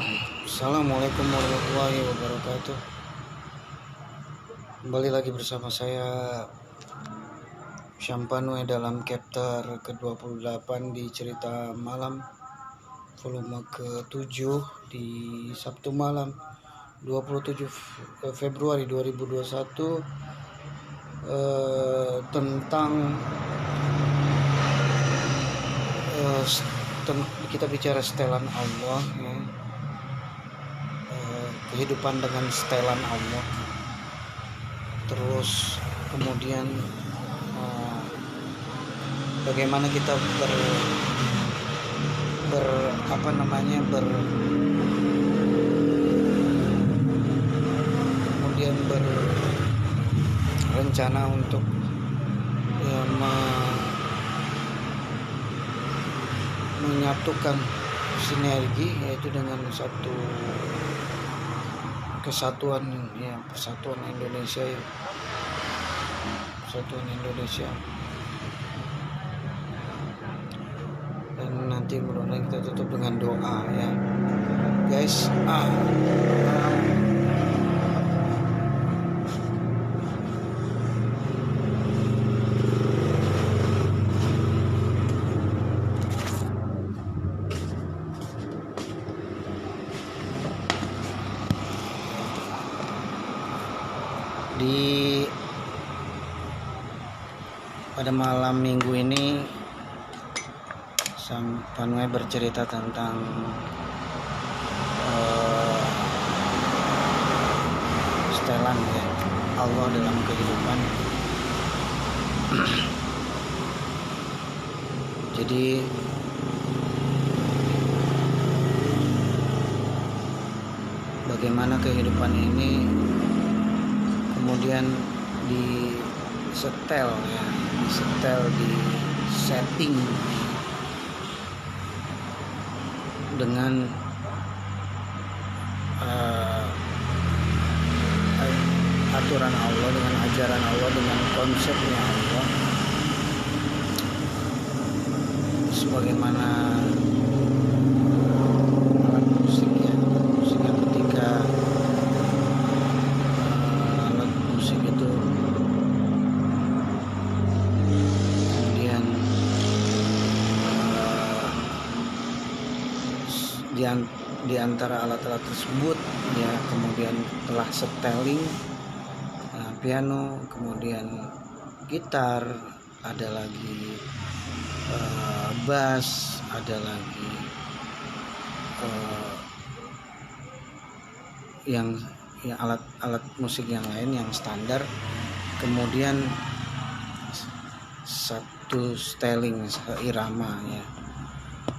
Assalamualaikum warahmatullahi wabarakatuh. Kembali lagi bersama saya Syampanue dalam chapter ke-28 di cerita malam volume ke-7 di Sabtu malam 27 Februari 2021 tentang kita bicara setelan Allah ya. Kehidupan dengan setelan Allah, terus kemudian bagaimana kita kemudian berencana untuk menyatukan sinergi, yaitu dengan satu kesatuan ya, persatuan Indonesia ya. Persatuan Indonesia, dan nanti mudah-mudahan kita tutup dengan doa ya guys. Pada malam minggu ini Syampanue bercerita tentang setelan ya, Allah dalam kehidupan. Jadi bagaimana kehidupan ini kemudian disetel ya, di setting dengan aturan Allah, dengan ajaran Allah, dengan konsepnya Allah, sebagaimana alat musiknya ketika alat musik itu kemudian di antara alat-alat tersebut ya, kemudian telah seteling piano, kemudian gitar, ada lagi bass, ada lagi yang alat musik yang lain yang standar, kemudian satu styling irama ya.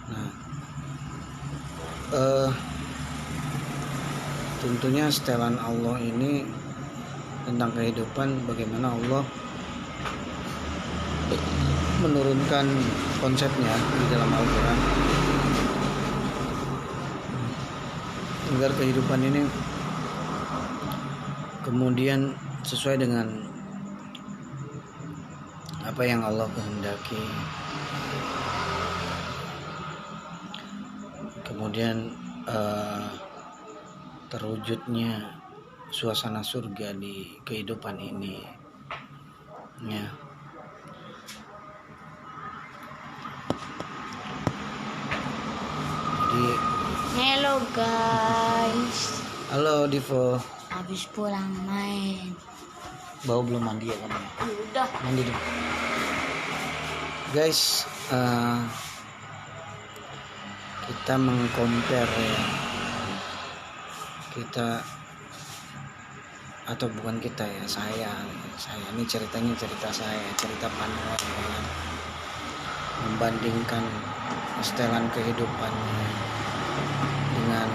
Nah, tentunya setelan Allah ini tentang kehidupan, bagaimana Allah menurunkan konsepnya di dalam Al-Quran agar kehidupan ini kemudian sesuai dengan apa yang Allah kehendaki, kemudian terwujudnya suasana surga di kehidupan ini ya. Jadi hello guys. Halo Divo. Habis pulang main. Bau belum mandi ya kamu? Udah. Mandi deh. Guys, kita mengcompare ya. Saya ini ceritanya cerita saya, cerita Panua ya. Membandingkan setelan kehidupannya dengan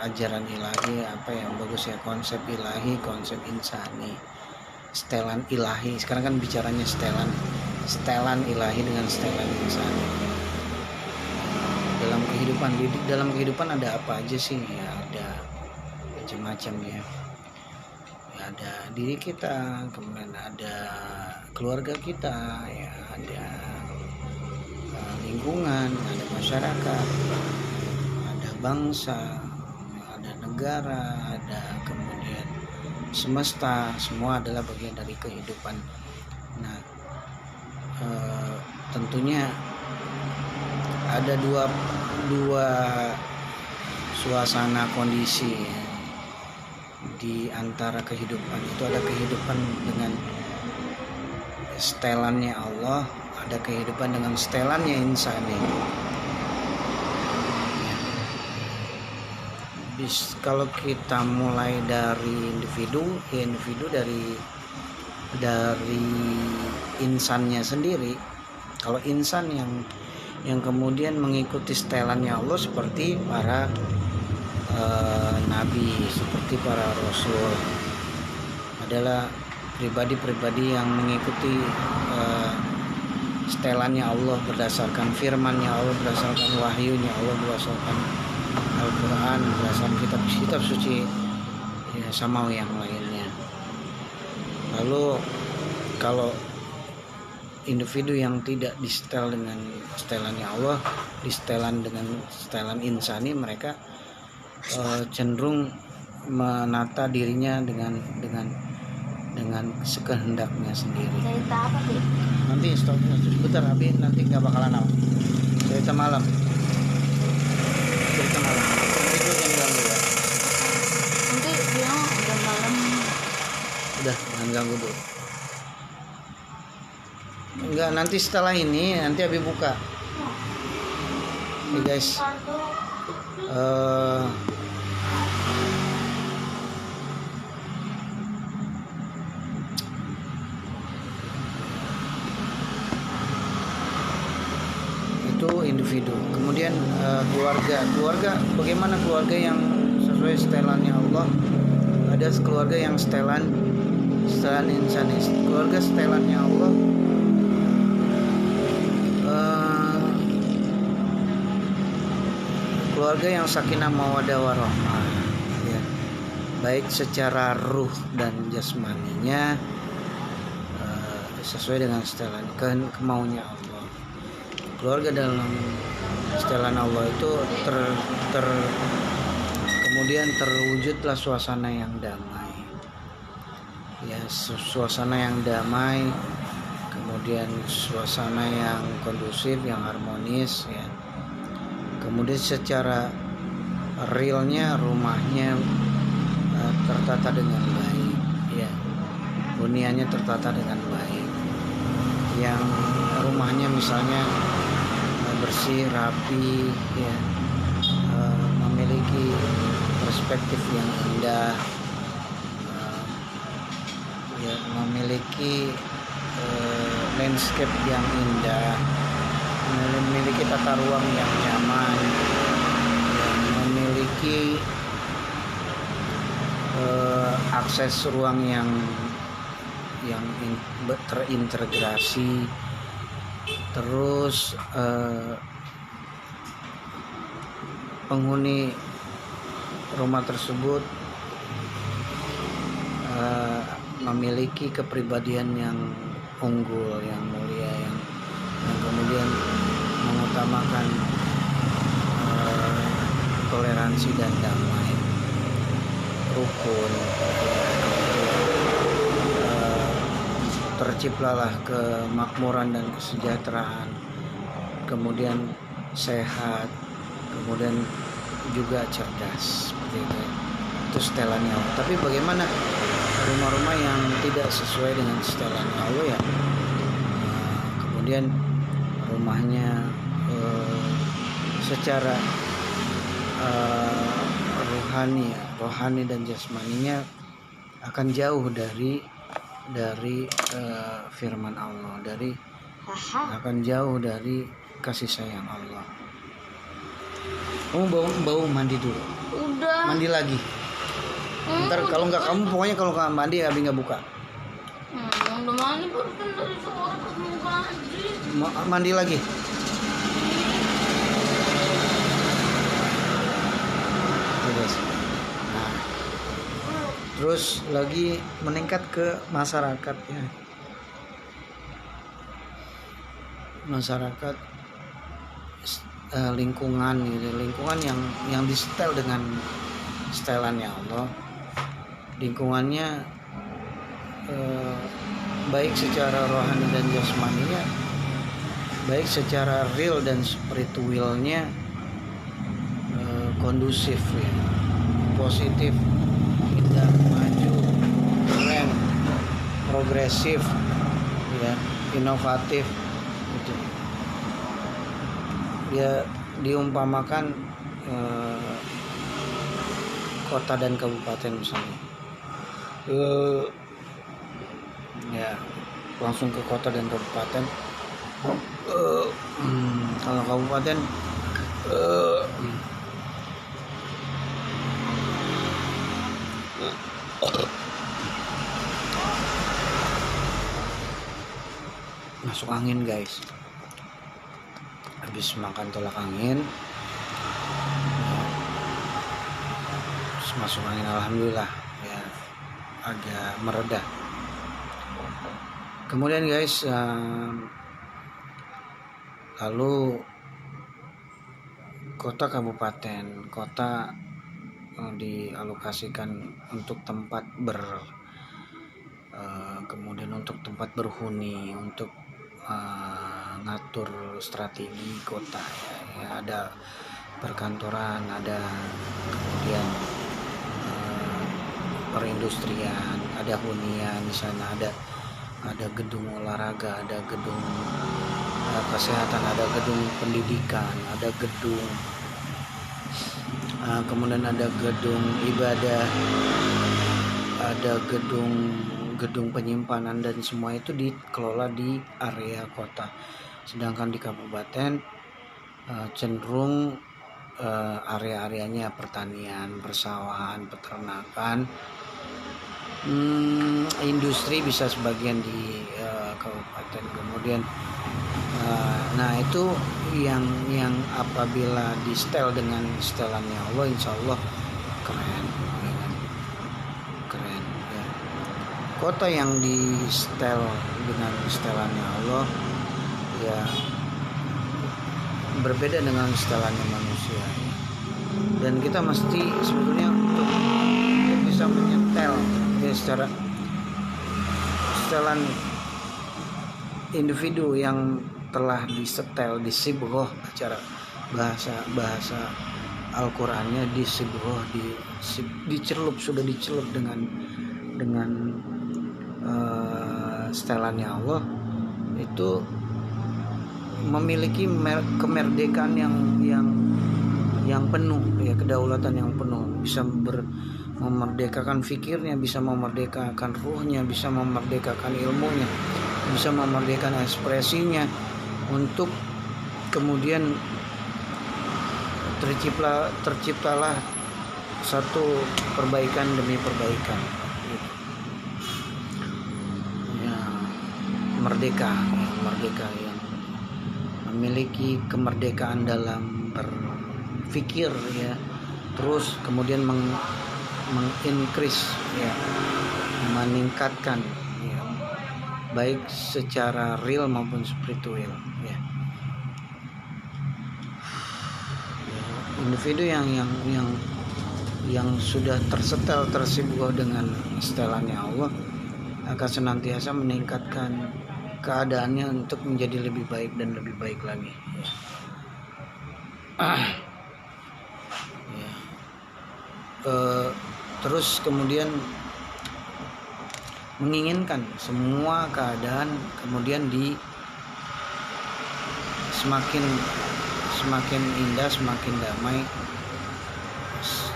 ajaran ilahi, apa yang bagus ya, konsep ilahi, konsep insani, setelan ilahi. Sekarang kan bicaranya setelan ilahi dengan setelan insani. Dalam kehidupan ada apa aja sih ya, ada macam-macam ya. Ada diri kita, kemudian ada keluarga kita ya, ada lingkungan, ada masyarakat, ada bangsa, ada negara, ada kemudian semesta, semua adalah bagian dari kehidupan. Nah, tentunya ada dua suasana kondisi ya, di antara kehidupan itu. Ada kehidupan dengan setelannya Allah, ada kehidupan dengan setelannya insani. Kalau kita mulai dari individu dari insannya sendiri. Kalau insan yang kemudian mengikuti setelannya Allah seperti para nabi, seperti para rasul, adalah pribadi-pribadi yang mengikuti setelannya Allah berdasarkan firman-Nya Allah, berdasarkan wahyunya Allah, berdasarkan Al-Quran, berdasarkan kitab suci ya, sama yang lainnya. Lalu kalau individu yang tidak disetel dengan setelannya Allah, disetelan dengan setelan insani, mereka cenderung menata dirinya dengan sekehendaknya sendiri. Cerita apa sih? Nanti stop sebentar, tapi nanti nggak bakalan apa. Cerita malam. Nanti gue jangan ganggu ya. Nanti bilang udah malam. Udah, jangan ganggu dulu. Enggak, nanti setelah ini nanti Abi buka. Oke guys. Itu individu. Kemudian keluarga bagaimana keluarga yang sesuai setelannya Allah? Ada keluarga yang setelan insanis. Keluarga setelannya Allah keluarga yang sakinah mawaddah warahmah ya. Baik secara ruh dan jasmaninya sesuai dengan setelan kemaunya Allah. Keluarga dalam setelan Allah itu kemudian terwujudlah suasana yang damai ya, suasana yang damai, kemudian suasana yang kondusif, yang harmonis ya. Kemudian secara realnya rumahnya tertata dengan baik ya, huniannya tertata dengan baik, yang rumahnya misalnya bersih, rapi ya, memiliki perspektif yang indah ya, memiliki landscape yang indah, memiliki tata ruang yang nyaman, memiliki akses ruang yang terintegrasi, terus penghuni rumah tersebut memiliki kepribadian yang unggul, yang mulia, yang kemudian mengutamakan toleransi dan damai, rukun, terciptalah kemakmuran dan kesejahteraan, kemudian sehat, kemudian juga cerdas, seperti itu. Itu setelannya Allah. Tapi bagaimana rumah-rumah yang tidak sesuai dengan setelannya Allah ya, kemudian rumahnya secara rohani dan jasmaninya akan jauh dari firman Allah, akan jauh dari kasih sayang Allah. Kamu bau mandi dulu. Udah. Mandi lagi. Ntar kalau nggak kamu, pokoknya kalau nggak mandi Abi nggak buka. Udah mandi baru kan dari sore pas mau mandi. Mandi lagi. Nah, terus lagi meningkat ke masyarakat ya. Masyarakat lingkungan gitu, lingkungan yang disetel dengan setelannya Allah, lingkungannya baik secara rohani dan jasmaninya, baik secara real dan spiritualnya kondusif ya, positif, indah, maju, keren, progresif ya, inovatif gitu. Dia diumpamakan kota dan kabupaten misalnya, ya langsung ke kota dan kabupaten. Kalau kabupaten masuk angin guys, habis makan tolak angin, terus masuk angin, alhamdulillah ya agak mereda. Kemudian guys, lalu kota kabupaten kota dialokasikan untuk tempat kemudian untuk tempat berhuni, untuk ngatur strategi kota ya, ada perkantoran, ada kemudian perindustrian, ada hunian di sana, ada gedung olahraga, ada gedung kesehatan, ada gedung pendidikan, ada gedung kemudian ada gedung ibadah, ada gedung penyimpanan, dan semua itu dikelola di area kota. Sedangkan di kabupaten cenderung area-areanya pertanian, persawahan, peternakan, industri bisa sebagian di kabupaten. Kemudian nah itu yang apabila di setel dengan setelannya Allah, insya Allah keren ya. Keren ya. Kota yang di setel dengan setelannya Allah ya berbeda dengan setelannya manusia ya. Dan kita mesti sebetulnya untuk bisa menyetel ya, secara setelan individu yang telah disetel, disibghoh, acara bahasa Al-Qur'annya disibghoh, dicelup, sudah dicelup dengan setelannya Allah, itu memiliki kemerdekaan yang penuh ya, kedaulatan yang penuh, bisa memerdekakan fikirnya, bisa memerdekakan ruhnya, bisa memerdekakan ilmunya, bisa memerdekakan ekspresinya, untuk kemudian terciptalah satu perbaikan demi perbaikan ya, merdeka yang memiliki kemerdekaan dalam berpikir ya, terus kemudian mengincrease ya, meningkatkan ya, baik secara real maupun spiritual ya. Individu yang sudah tersibghoh dengan setelannya Allah akan senantiasa meningkatkan keadaannya untuk menjadi lebih baik dan lebih baik lagi ya. Terus kemudian menginginkan semua keadaan kemudian semakin indah, semakin damai,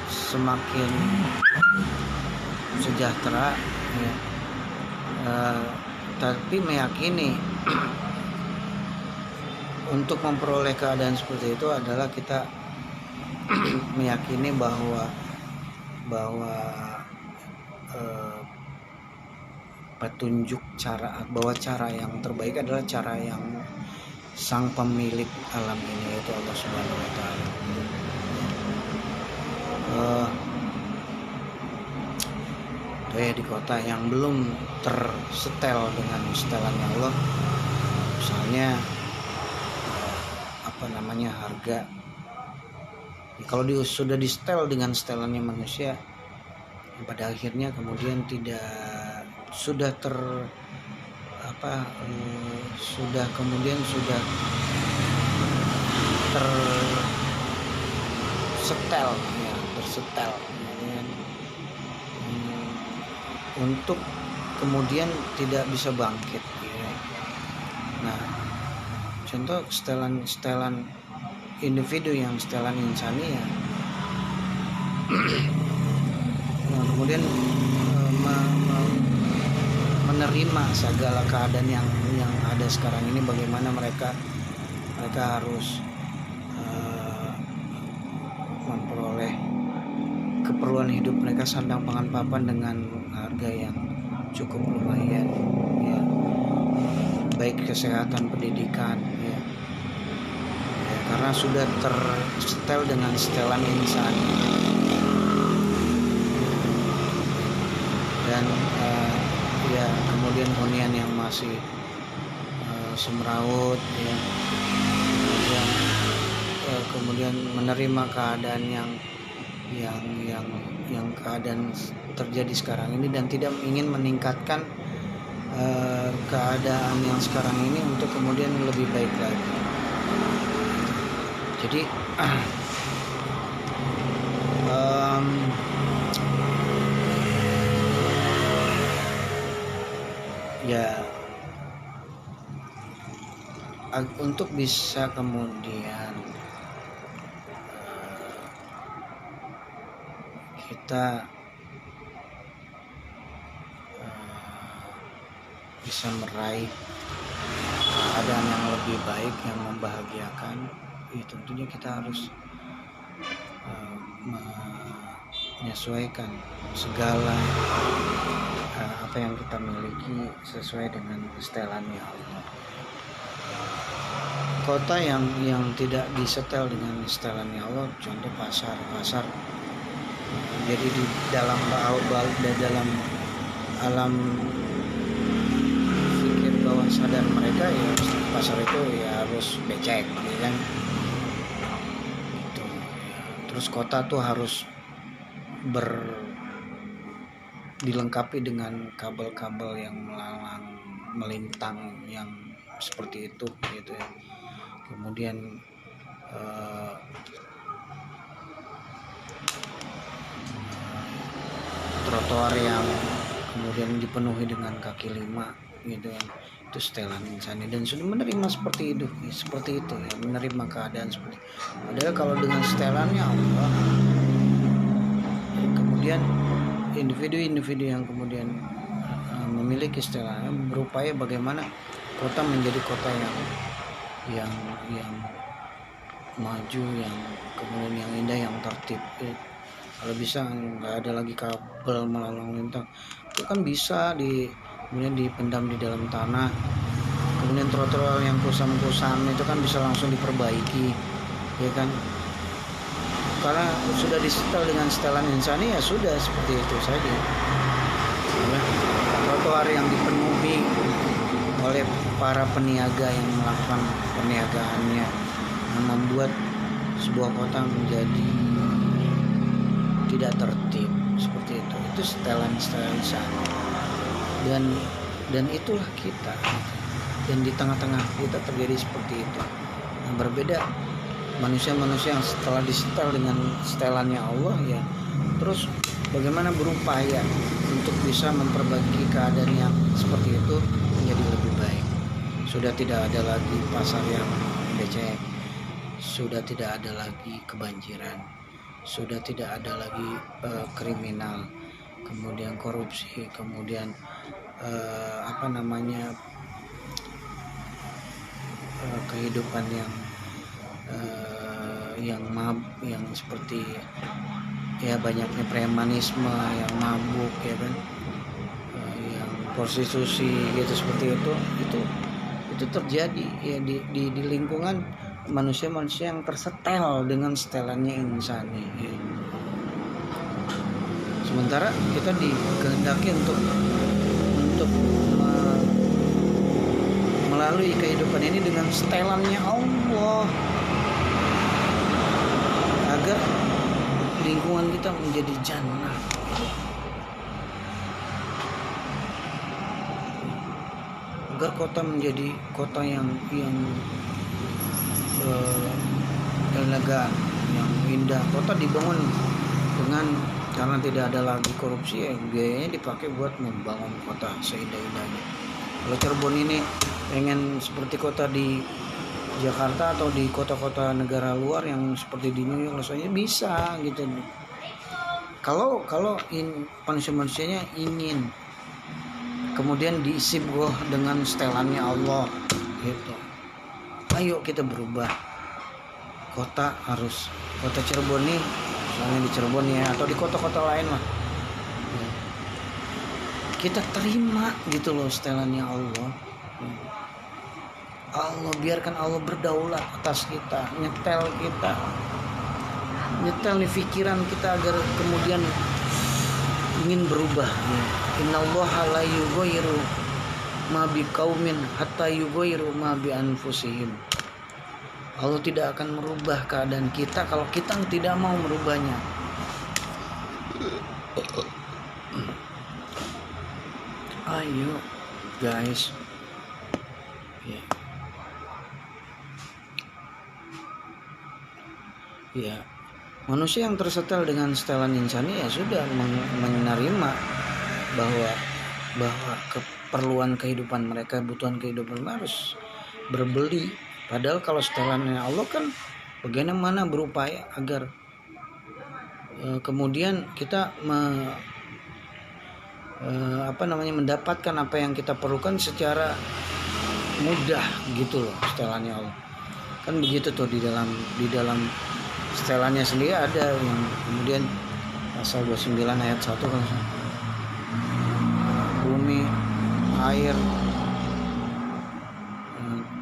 semakin sejahtera ya. Tapi meyakini untuk memperoleh keadaan seperti itu adalah kita meyakini bahwa petunjuk bahwa cara yang terbaik adalah cara yang sang pemilik alam ini, yaitu Allah Subhanahu wa Ta'ala. Di kota yang belum tersetel dengan setelannya Allah, misalnya harga. Kalau sudah di setel dengan setelannya manusia, pada akhirnya kemudian tidak sudah tersetel ya, untuk kemudian tidak bisa bangkit ya. Nah, contoh setelan individu yang setelan insani ya, yang kemudian menerima segala keadaan yang ada sekarang ini, bagaimana mereka harus memperoleh keperluan hidup mereka, sandang pangan papan dengan harga yang cukup lumayan ya, baik kesehatan, pendidikan ya, karena sudah tersetel dengan setelan insan. Dan ya kemudian hunian yang masih semrawut ya, kemudian menerima keadaan yang keadaan terjadi sekarang ini, dan tidak ingin meningkatkan keadaan yang sekarang ini untuk kemudian lebih baik lagi. Jadi ya untuk bisa kemudian kita bisa meraih keadaan yang lebih baik, yang membahagiakan, ya tentunya kita harus menyesuaikan segala apa yang kita miliki sesuai dengan setelannya Allah. Kota yang tidak disetel dengan setelannya Allah, contoh pasar. Jadi di dalam alam pikir bawah sadar mereka ya, pasar itu ya harus becek ya kan. Gitu. Terus kota tuh harus dilengkapi dengan kabel-kabel yang melintang yang seperti itu gitu ya. Kemudian trotoar yang kemudian dipenuhi dengan kaki lima gitu kan, itu setelan insani, dan sudah menerima seperti itu ya, menerima keadaan seperti itu. Padahal kalau dengan setelannya Allah, kemudian individu yang kemudian memiliki setelannya berupaya bagaimana kota menjadi kota yang maju, yang kemudian yang indah, yang tertib. Kalau bisa nggak ada lagi kabel melalang lintang, itu kan bisa kemudian dipendam di dalam tanah. Kemudian trotoar yang kusam-kusam itu kan bisa langsung diperbaiki, ya kan? Karena sudah disetel dengan setelan insani, ya sudah seperti itu saja. Ya. Trotoar yang dipenuhi oleh para peniaga yang melakukan perniagaannya, yang membuat sebuah kota menjadi tidak tertib seperti itu setelan insani. Dan itulah kita, dan di tengah-tengah kita terjadi seperti itu. Yang berbeda manusia-manusia yang setelah disetel dengan setelannya Allah ya, terus bagaimana berupaya untuk bisa memperbaiki keadaan yang seperti itu menjadi lebih baik. Sudah tidak ada lagi pasar yang becek, sudah tidak ada lagi kebanjiran, sudah tidak ada lagi kriminal, kemudian korupsi, kemudian kehidupan yang seperti ya banyaknya premanisme, yang mabuk ya kan, yang prostitusi gitu, seperti itu terjadi ya di lingkungan manusia-manusia yang tersetel dengan setelannya insani ya. Sementara kita dikehendaki untuk melalui kehidupan ini dengan setelannya Allah, agar lingkungan kita menjadi jannah, agar kota menjadi kota yang elegan, yang indah. Kota dibangun dengan, karena tidak ada lagi korupsi, ya biayanya dipakai buat membangun kota seindah-indahnya. Kalau Cirebon ini pengen seperti kota di Jakarta atau di kota-kota negara luar yang seperti di New York, rasanya bisa gitu. Kalau manusianya ingin, kemudian diisi dengan setelannya Allah gitu. Ayo kita berubah. Kota Cirebon nih, misalnya di Cirebon ya, atau di kota-kota lain lah, kita terima gitu loh setelannya Allah. Biarkan Allah berdaulat atas kita, nyetel nih pikiran kita agar kemudian ingin berubah. Innallaha la yughayyiru ma biqaumin hatta yughayyiru ma bi anfusihim. Allah tidak akan merubah keadaan kita kalau kita tidak mau merubahnya. Ayo guys, ya manusia yang tersetel dengan setelan insani ya sudah menerima bahwa keperluan kehidupan mereka, kebutuhan kehidupan mereka harus berbeli. Padahal kalau setelannya Allah kan bagaimana berupaya agar kemudian kita mendapatkan apa yang kita perlukan secara mudah gitu loh. Setelannya Allah kan begitu tuh, di dalam setelannya sendiri ada yang kemudian pasal 29 ayat 1 kan, bumi, air,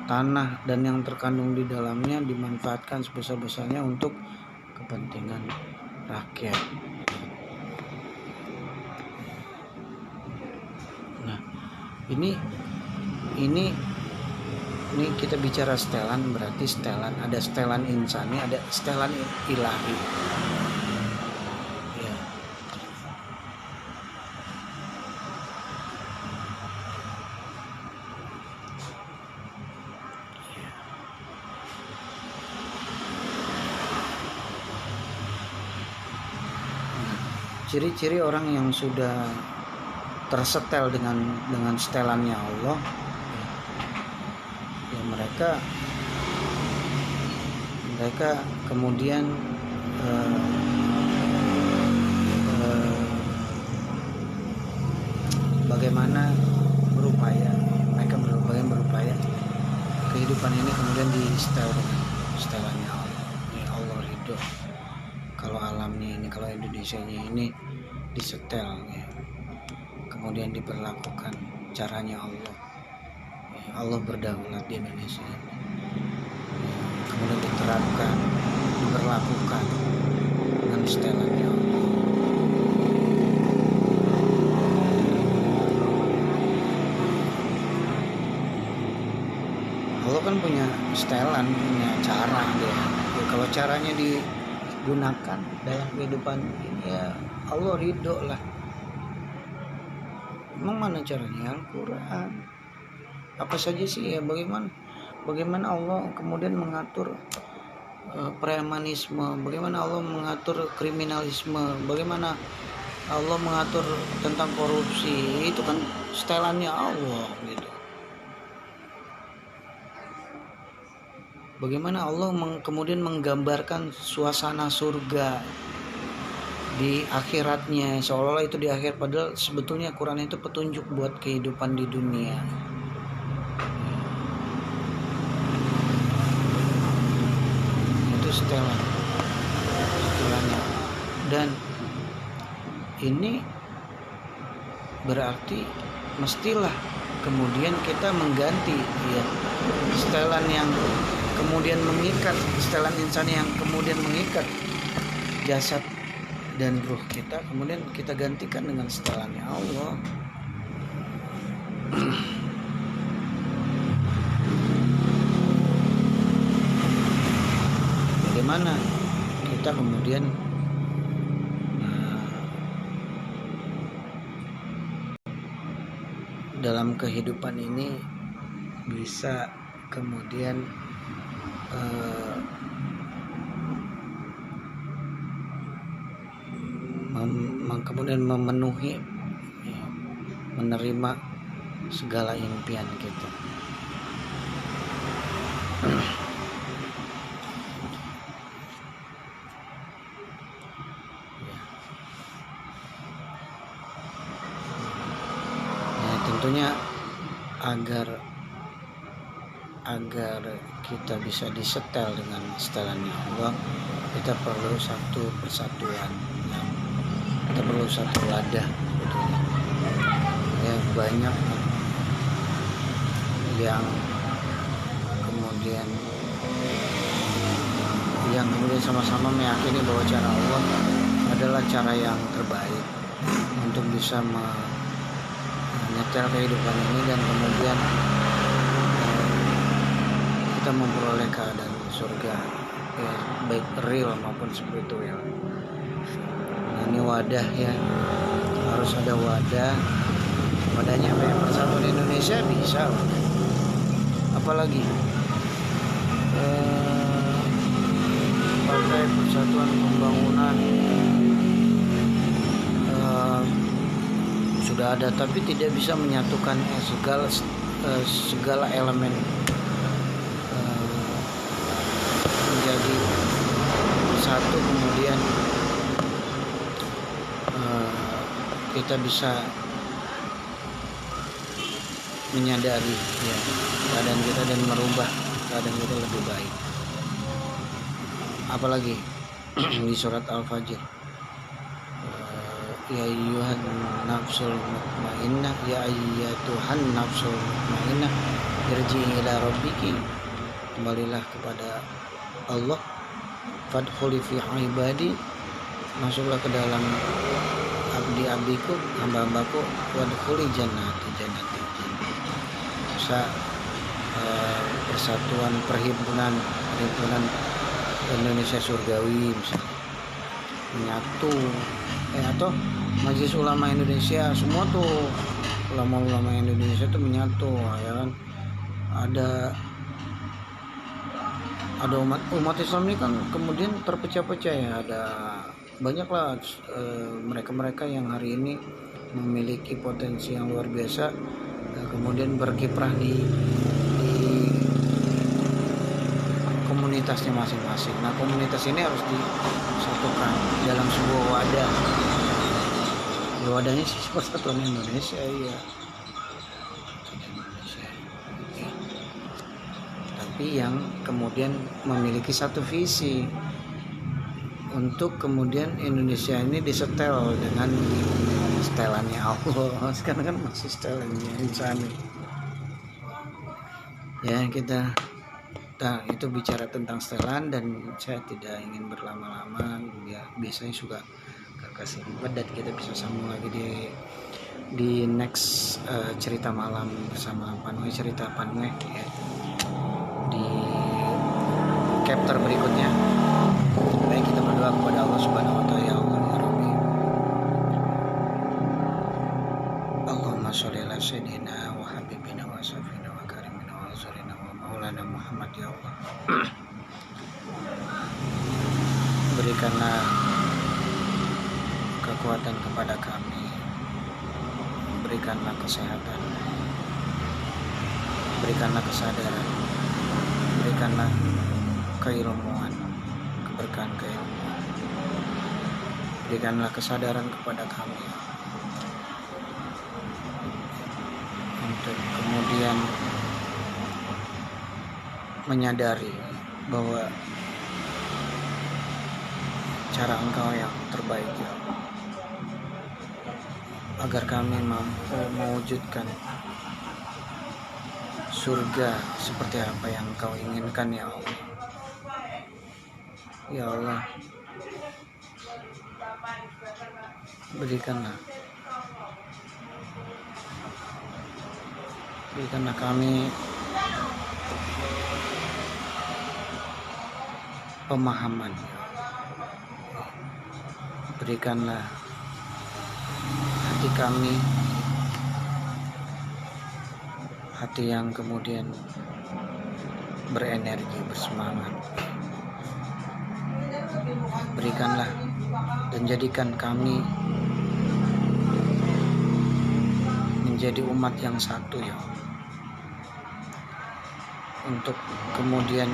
tanah dan yang terkandung di dalamnya dimanfaatkan sebesar-besarnya untuk kepentingan rakyat. Nah, ini kita bicara setelan, berarti setelan, ada setelan insani, ada setelan ilahi. Ya. Ciri-ciri orang yang sudah tersetel dengan setelannya Allah, ya mereka kemudian bagaimana berupaya kehidupan ini kemudian di setel dengan setelannya Allah. Ya Allah ridho kalau alamnya ini, kalau Indonesianya ini disetel ya, kemudian diberlakukan caranya Allah. Ya, Allah berdaulat di Indonesia ini, ya, kemudian diterapkan, diberlakukan dengan setelannya Allah. Allah kan punya setelan, punya cara dia. Ya, kalau caranya digunakan dalam kehidupan ini ya Allah ridho lah. Emang mana caranya? Al-Quran. Apa saja sih ya, bagaimana Allah kemudian mengatur premanisme, bagaimana Allah mengatur kriminalisme, bagaimana Allah mengatur tentang korupsi, itu kan setelannya Allah gitu. Bagaimana Allah kemudian menggambarkan suasana surga di akhiratnya, seolah-olah itu di akhir, padahal sebetulnya Quran itu petunjuk buat kehidupan di dunia. Itu setelannya. Dan ini berarti mestilah kemudian kita mengganti ya setelan yang kemudian mengikat, setelan insan yang kemudian mengikat jasad dan ruh kita, kemudian kita gantikan dengan setelannya Allah. Bagaimana kita kita kemudian dalam kehidupan ini bisa kemudian kemudian memenuhi, ya, menerima segala impian kita. Tentunya agar kita bisa disetel dengan setelannya Allah, kita perlu satu persatuan, ya. Kita perlu satu wadah, betulnya. Ya, banyak yang kemudian sama-sama meyakini bahwa cara Allah adalah cara yang terbaik untuk bisa menyetel kehidupan ini, dan kemudian kita memperoleh keadaan surga, ya, baik real maupun spiritual. Nah, ini wadah, ya, harus ada wadah. Wadahnya Persatuan Indonesia bisa, apalagi Partai Persatuan Pembangunan sudah ada, tapi tidak bisa menyatukan segala elemen menjadi satu, kemudian kita bisa menyadari, ya, keadaan kita dan merubah keadaan kita lebih baik. Apalagi di surat Al-Fajr, ya ayyuhan nafsul mutmainnah, ya ayyatuhan nafsul mutmainnah, irji'i ila rabbiki, kembalilah kepada Allah, fadkhuli fi ibadi, masuklah ke dalam abdi-abdiku, hamba-hambaku, wadkhuli jannati. Bisa persatuan perhimpunan Indonesia Surgawi misalnya menyatu, atau Majelis Ulama Indonesia, semua tuh ulama-ulama Indonesia tuh menyatu, ya kan. Ada umat Islam ini kan kemudian terpecah-pecah, ya, ada banyaklah mereka-mereka yang hari ini memiliki potensi yang luar biasa, kemudian berkiprah di komunitasnya masing-masing. Nah, komunitas ini harus disatukan dalam sebuah wadah. Ya, wadahnya sih Persatuan Indonesia, ya. Ya. Tapi yang kemudian memiliki satu visi untuk kemudian Indonesia ini disetel dengan setelannya Allah. Sekarang kan masih setelannya insani. Ya, kita itu bicara tentang setelan, dan saya tidak ingin berlama-lama, ya, biasanya suka kasih empat, dan kita bisa sambung lagi di next cerita malam bersama Panwe, cerita Panwe, ya, di chapter berikutnya. Baik, kita berdoa kepada Allah Subhanahu wa taala. Ya Allah, ya Rabbi, Allahumma sholli ala sayyidina wa habibina wa safina wa karimina wa azrina wa maulana Muhammad. Ya Allah, berikanlah kekuatan kepada kami, berikanlah kesehatan, berikanlah kesadaran, berikanlah keilmuan, keberkahan keilmuan, berikanlah kesadaran kepada kami untuk kemudian menyadari bahwa cara Engkau yang terbaik, ya Allah, agar kami mampu mewujudkan surga seperti apa yang Engkau inginkan, ya Allah. Ya Allah, berikanlah kami pemahaman, berikanlah hati kami, hati yang kemudian berenergi, bersemangat. Berikanlah dan jadikan kami menjadi umat yang satu ya Allah, untuk kemudian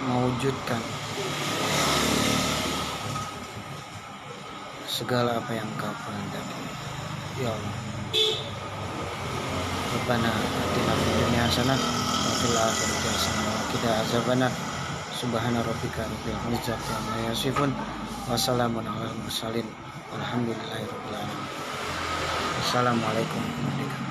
mewujudkan segala apa yang Kau kehendaki ya Allah. Rabbana atina fid dunya hasanah wa fil akhirati hasanah wa qina azabannar. Subhana rabbika rabbil izzati amma yasifun wa salamun alal mursalin walhamdulillahi rabbil alamin. Assalamualaikum warahmatullahi wabarakatuh.